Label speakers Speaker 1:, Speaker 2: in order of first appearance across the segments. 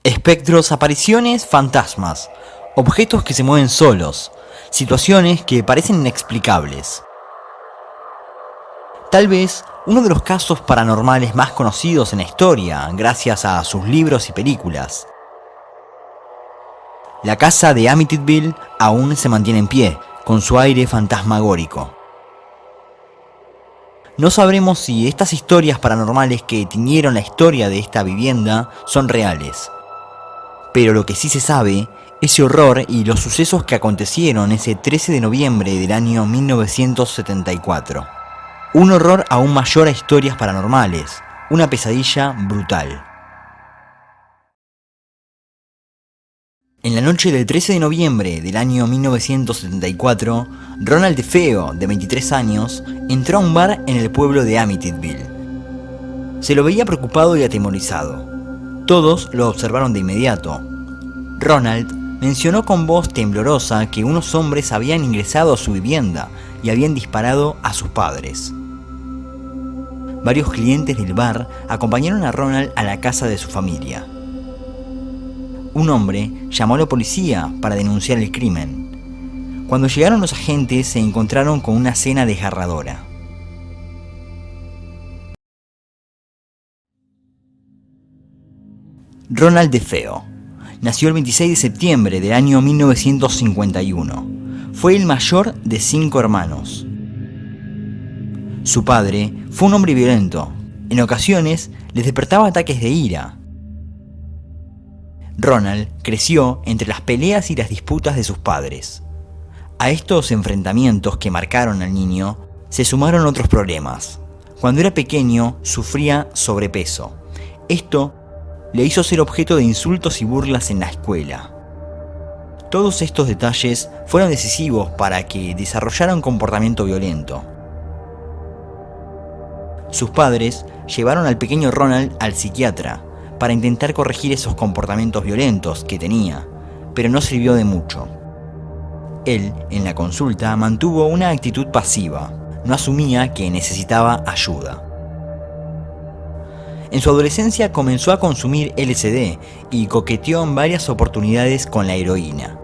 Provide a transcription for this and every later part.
Speaker 1: Espectros, apariciones, fantasmas, objetos que se mueven solos, situaciones que parecen inexplicables. Tal vez uno de los casos paranormales más conocidos en la historia, gracias a sus libros y películas. La casa de Amityville aún se mantiene en pie, con su aire fantasmagórico. No sabremos si estas historias paranormales que tiñeron la historia de esta vivienda son reales. Pero lo que sí se sabe, ese horror y los sucesos que acontecieron ese 13 de noviembre del año 1974. Un horror aún mayor a historias paranormales, una pesadilla brutal. En la noche del 13 de noviembre del año 1974, Ronald DeFeo, de 23 años, entró a un bar en el pueblo de Amityville. Se lo veía preocupado y atemorizado. Todos lo observaron de inmediato. Ronald mencionó con voz temblorosa que unos hombres habían ingresado a su vivienda y habían disparado a sus padres. Varios clientes del bar acompañaron a Ronald a la casa de su familia. Un hombre llamó a la policía para denunciar el crimen. Cuando llegaron los agentes se encontraron con una escena desgarradora. Ronald DeFeo nació el 26 de septiembre del año 1951. Fue el mayor de 5 hermanos. Su padre fue un hombre violento. En ocasiones les despertaba ataques de ira. Ronald creció entre las peleas y las disputas de sus padres. A estos enfrentamientos que marcaron al niño se sumaron otros problemas. Cuando era pequeño sufría sobrepeso. Esto le hizo ser objeto de insultos y burlas en la escuela. Todos estos detalles fueron decisivos para que desarrollara un comportamiento violento. Sus padres llevaron al pequeño Ronald al psiquiatra para intentar corregir esos comportamientos violentos que tenía, pero no sirvió de mucho. Él, en la consulta, mantuvo una actitud pasiva, no asumía que necesitaba ayuda. En su adolescencia comenzó a consumir LSD y coqueteó en varias oportunidades con la heroína.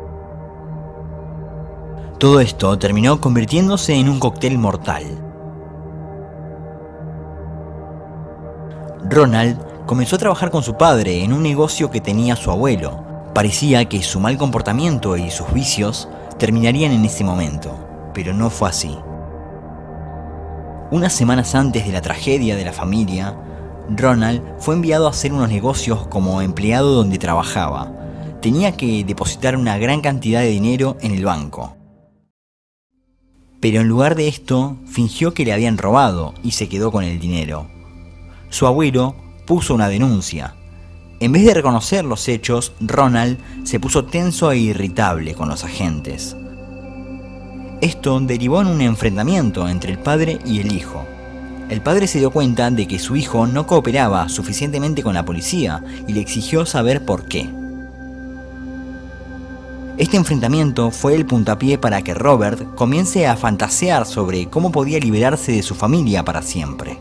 Speaker 1: Todo esto terminó convirtiéndose en un cóctel mortal. Ronald comenzó a trabajar con su padre en un negocio que tenía su abuelo. Parecía que su mal comportamiento y sus vicios terminarían en ese momento, pero no fue así. Unas semanas antes de la tragedia de la familia, Ronald fue enviado a hacer unos negocios como empleado donde trabajaba. Tenía que depositar una gran cantidad de dinero en el banco. Pero en lugar de esto, fingió que le habían robado y se quedó con el dinero. Su abuelo puso una denuncia. En vez de reconocer los hechos, Ronald se puso tenso e irritable con los agentes. Esto derivó en un enfrentamiento entre el padre y el hijo. El padre se dio cuenta de que su hijo no cooperaba suficientemente con la policía y le exigió saber por qué. Este enfrentamiento fue el puntapié para que Robert comience a fantasear sobre cómo podía liberarse de su familia para siempre.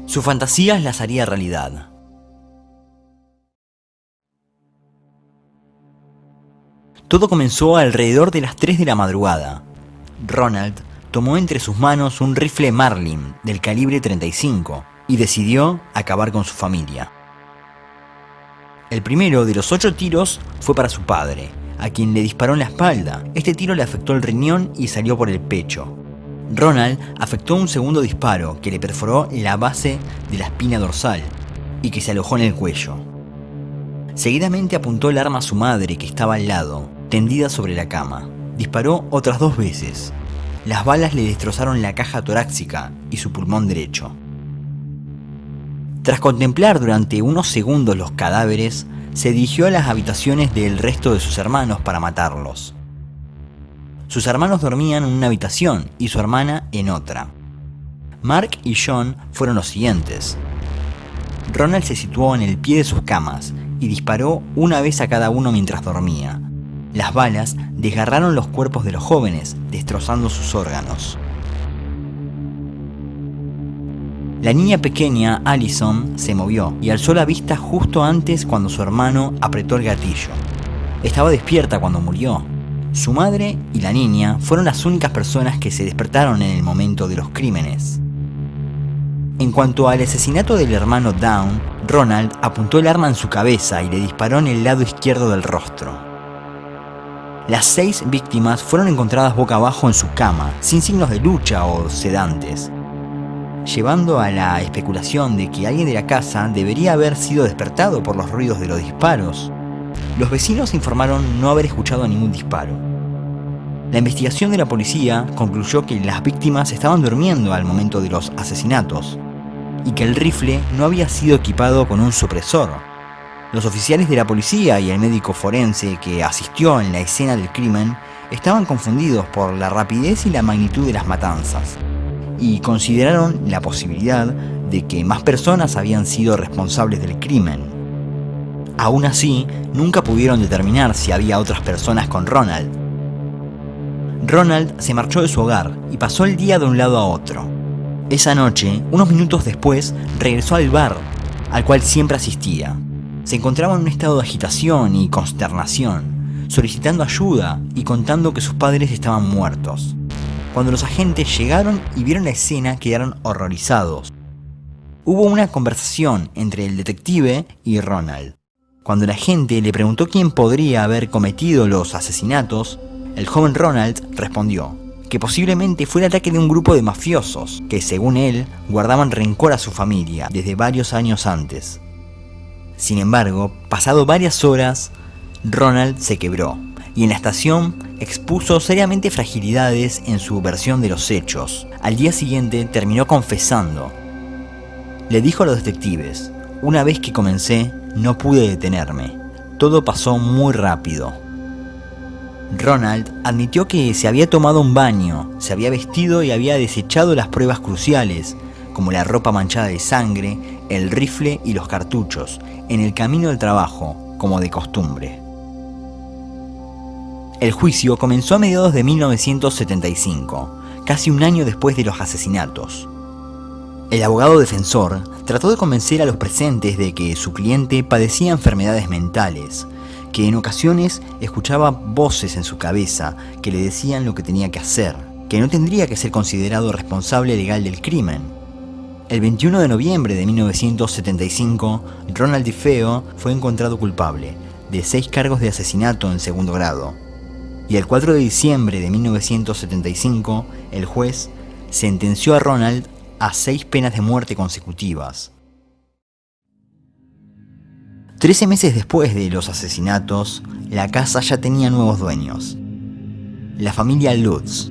Speaker 1: Sus fantasías las haría realidad. Todo comenzó alrededor de las 3 de la madrugada. Ronald tomó entre sus manos un rifle Marlin del calibre 35 y decidió acabar con su familia. El primero de los 8 tiros fue para su padre, a quien le disparó en la espalda. Este tiro le afectó el riñón y salió por el pecho. Ronald afectó un segundo disparo que le perforó la base de la espina dorsal y que se alojó en el cuello. Seguidamente apuntó el arma a su madre, que estaba al lado, tendida sobre la cama. Disparó otras 2 veces. Las balas le destrozaron la caja torácica y su pulmón derecho. Tras contemplar durante unos segundos los cadáveres, se dirigió a las habitaciones del resto de sus hermanos para matarlos. Sus hermanos dormían en una habitación y su hermana en otra. Mark y John fueron los siguientes. Ronald se situó en el pie de sus camas y disparó una vez a cada uno mientras dormía. Las balas desgarraron los cuerpos de los jóvenes, destrozando sus órganos. La niña pequeña, Allison, se movió y alzó la vista justo antes cuando su hermano apretó el gatillo. Estaba despierta cuando murió. Su madre y la niña fueron las únicas personas que se despertaron en el momento de los crímenes. En cuanto al asesinato del hermano Dawn, Ronald apuntó el arma en su cabeza y le disparó en el lado izquierdo del rostro. Las 6 víctimas fueron encontradas boca abajo en su cama, sin signos de lucha o sedantes, llevando a la especulación de que alguien de la casa debería haber sido despertado por los ruidos de los disparos. Los vecinos informaron no haber escuchado ningún disparo. La investigación de la policía concluyó que las víctimas estaban durmiendo al momento de los asesinatos y que el rifle no había sido equipado con un supresor. Los oficiales de la policía y el médico forense que asistió en la escena del crimen estaban confundidos por la rapidez y la magnitud de las matanzas y consideraron la posibilidad de que más personas habían sido responsables del crimen. Aún así, nunca pudieron determinar si había otras personas con Ronald. Ronald se marchó de su hogar y pasó el día de un lado a otro. Esa noche, unos minutos después, regresó al bar, al cual siempre asistía. Se encontraba en un estado de agitación y consternación, solicitando ayuda y contando que sus padres estaban muertos. Cuando los agentes llegaron y vieron la escena, quedaron horrorizados. Hubo una conversación entre el detective y Ronald. Cuando la gente le preguntó quién podría haber cometido los asesinatos, el joven Ronald respondió que posiblemente fue el ataque de un grupo de mafiosos que, según él, guardaban rencor a su familia desde varios años antes. Sin embargo, pasado varias horas, Ronald se quebró y en la estación expuso seriamente fragilidades en su versión de los hechos. Al día siguiente terminó confesando. Le dijo a los detectives: una vez que comencé, no pude detenerme. Todo pasó muy rápido. Ronald admitió que se había tomado un baño, se había vestido y había desechado las pruebas cruciales, como la ropa manchada de sangre, el rifle y los cartuchos, en el camino del trabajo, como de costumbre. El juicio comenzó a mediados de 1975, casi un año después de los asesinatos. El abogado defensor trató de convencer a los presentes de que su cliente padecía enfermedades mentales, que en ocasiones escuchaba voces en su cabeza que le decían lo que tenía que hacer, que no tendría que ser considerado responsable legal del crimen. El 21 de noviembre de 1975, Ronald DeFeo fue encontrado culpable de 6 cargos de asesinato en segundo grado, y el 4 de diciembre de 1975, el juez sentenció a Ronald a 6 penas de muerte consecutivas. 13 meses después de los asesinatos, la casa ya tenía nuevos dueños. La familia Lutz.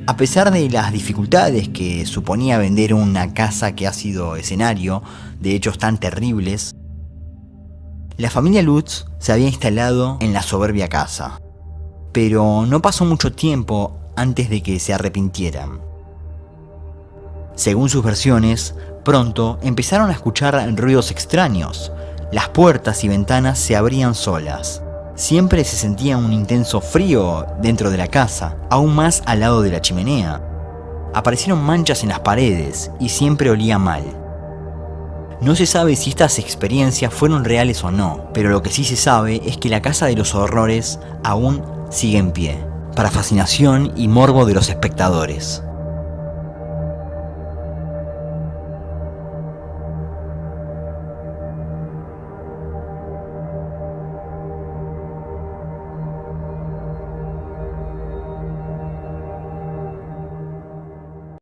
Speaker 1: A pesar de las dificultades que suponía vender una casa que ha sido escenario de hechos tan terribles, la familia Lutz se había instalado en la soberbia casa. Pero no pasó mucho tiempo antes de que se arrepintieran. Según sus versiones, pronto empezaron a escuchar ruidos extraños. Las puertas y ventanas se abrían solas. Siempre se sentía un intenso frío dentro de la casa, aún más al lado de la chimenea. Aparecieron manchas en las paredes y siempre olía mal. No se sabe si estas experiencias fueron reales o no, pero lo que sí se sabe es que la Casa de los Horrores aún sigue en pie, para fascinación y morbo de los espectadores.